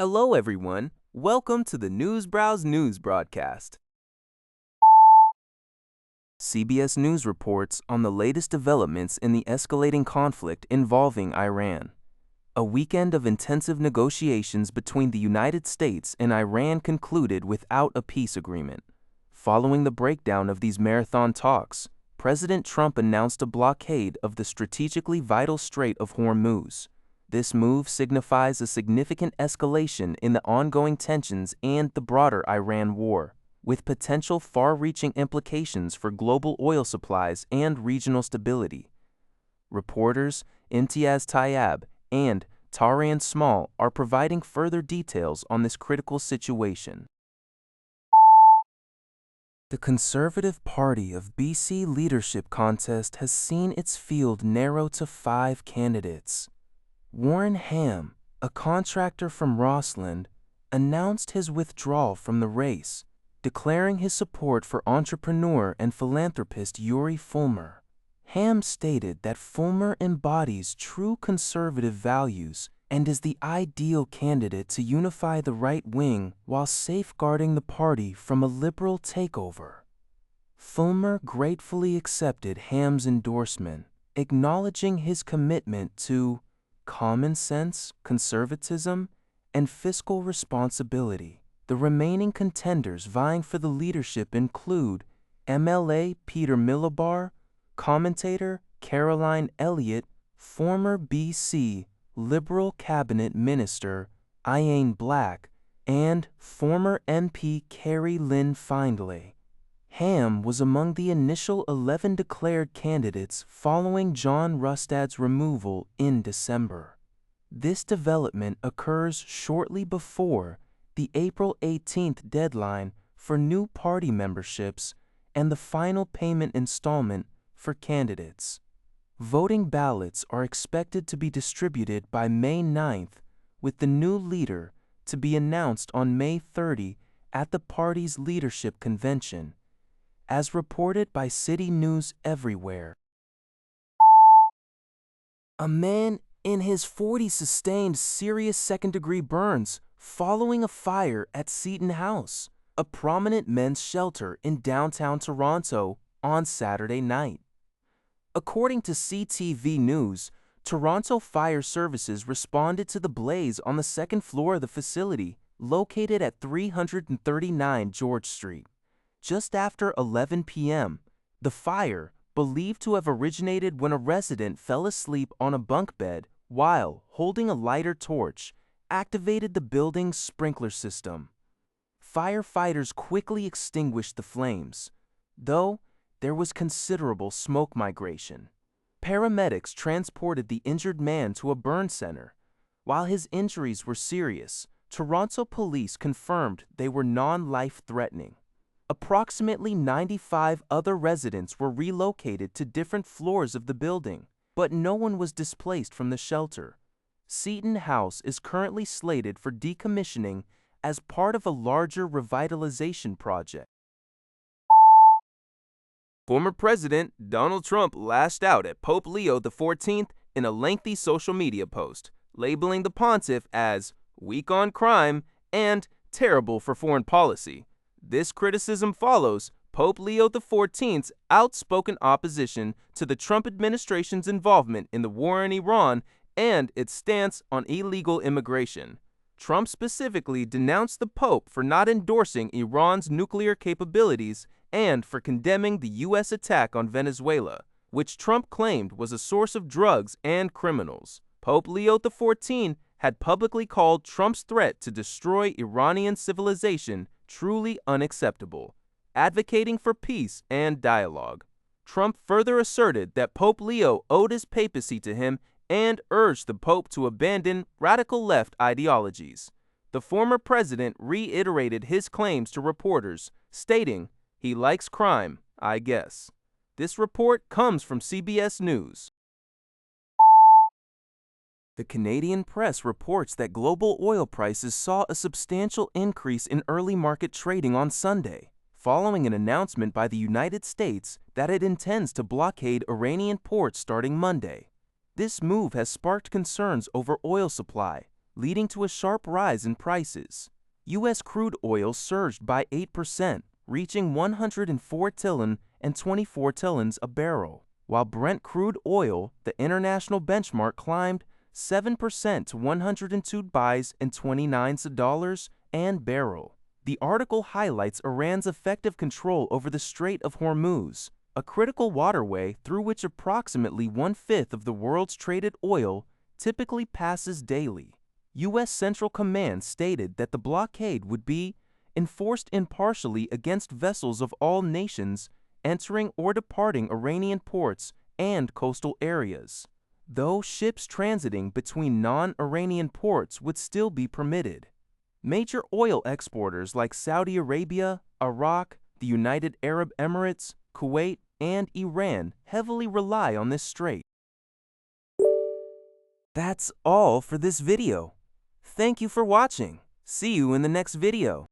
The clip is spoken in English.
Hello, everyone. Welcome to the Newsbrowse News broadcast. CBS News reports on the latest developments in the escalating conflict involving Iran. A weekend of intensive negotiations between the United States and Iran concluded without a peace agreement. Following the breakdown of these marathon talks, President Trump announced a blockade of the strategically vital Strait of Hormuz. This move signifies a significant escalation in the ongoing tensions and the broader Iran war, with potential far-reaching implications for global oil supplies and regional stability. Reporters Imtiaz Tayyab and Tarian Small are providing further details on this critical situation. The Conservative Party of BC leadership contest has seen its field narrow to 5 candidates. Warren Ham, a contractor from Rossland, announced his withdrawal from the race, declaring his support for entrepreneur and philanthropist Yuri Fulmer. Ham stated that Fulmer embodies true conservative values and is the ideal candidate to unify the right wing while safeguarding the party from a liberal takeover. Fulmer gratefully accepted Ham's endorsement, acknowledging his commitment to common sense, conservatism, and fiscal responsibility. The remaining contenders vying for the leadership include MLA Peter Millibar, commentator Caroline Elliott, former BC Liberal Cabinet Minister Ian Black, and former MP Carrie Lynn Findlay. Ham was among the initial 11 declared candidates following John Rustad's removal in December. This development occurs shortly before the April 18th deadline for new party memberships and the final payment installment for candidates. Voting ballots are expected to be distributed by May 9th, with the new leader to be announced on May 30 at the party's leadership convention, as reported by City News Everywhere. A man in his 40s sustained serious second-degree burns following a fire at Seaton House, a prominent men's shelter in downtown Toronto, on Saturday night. According to CTV News, Toronto Fire Services responded to the blaze on the second floor of the facility, located at 339 George Street. Just after 11 p.m., the fire, believed to have originated when a resident fell asleep on a bunk bed while holding a lighter torch, activated the building's sprinkler system. Firefighters quickly extinguished the flames, though there was considerable smoke migration. Paramedics transported the injured man to a burn center. While his injuries were serious, Toronto police confirmed they were non-life-threatening. Approximately 95 other residents were relocated to different floors of the building, but no one was displaced from the shelter. Seaton House is currently slated for decommissioning as part of a larger revitalization project. Former President Donald Trump lashed out at Pope Leo XIV in a lengthy social media post, labeling the pontiff as weak on crime and terrible for foreign policy. This criticism follows Pope Leo XIV's outspoken opposition to the Trump administration's involvement in the war in Iran and its stance on illegal immigration. Trump specifically denounced the Pope for not endorsing Iran's nuclear capabilities and for condemning the U.S. attack on Venezuela, which Trump claimed was a source of drugs and criminals. Pope Leo XIV had publicly called Trump's threat to destroy Iranian civilization truly unacceptable, advocating for peace and dialogue. Trump further asserted that Pope Leo owed his papacy to him and urged the Pope to abandon radical left ideologies. The former president reiterated his claims to reporters, stating, "He likes crime, I guess." This report comes from CBS News. The Canadian press reports that global oil prices saw a substantial increase in early market trading on Sunday, following an announcement by the United States that it intends to blockade Iranian ports starting Monday. This move has sparked concerns over oil supply, leading to a sharp rise in prices. U.S. crude oil surged by 8%, reaching 104 tillen and 24 tillens a barrel, while Brent crude oil, the international benchmark, climbed 7% to 102 buys and 29 dollars and barrel. The article highlights Iran's effective control over the Strait of Hormuz, a critical waterway through which approximately 1/5 of the world's traded oil typically passes daily. U.S. Central Command stated that the blockade would be enforced impartially against vessels of all nations entering or departing Iranian ports and coastal areas, though ships transiting between non-Iranian ports would still be permitted. Major oil exporters like Saudi Arabia, Iraq, the United Arab Emirates, Kuwait, and Iran heavily rely on this strait. That's all for this video. Thank you for watching. See you in the next video.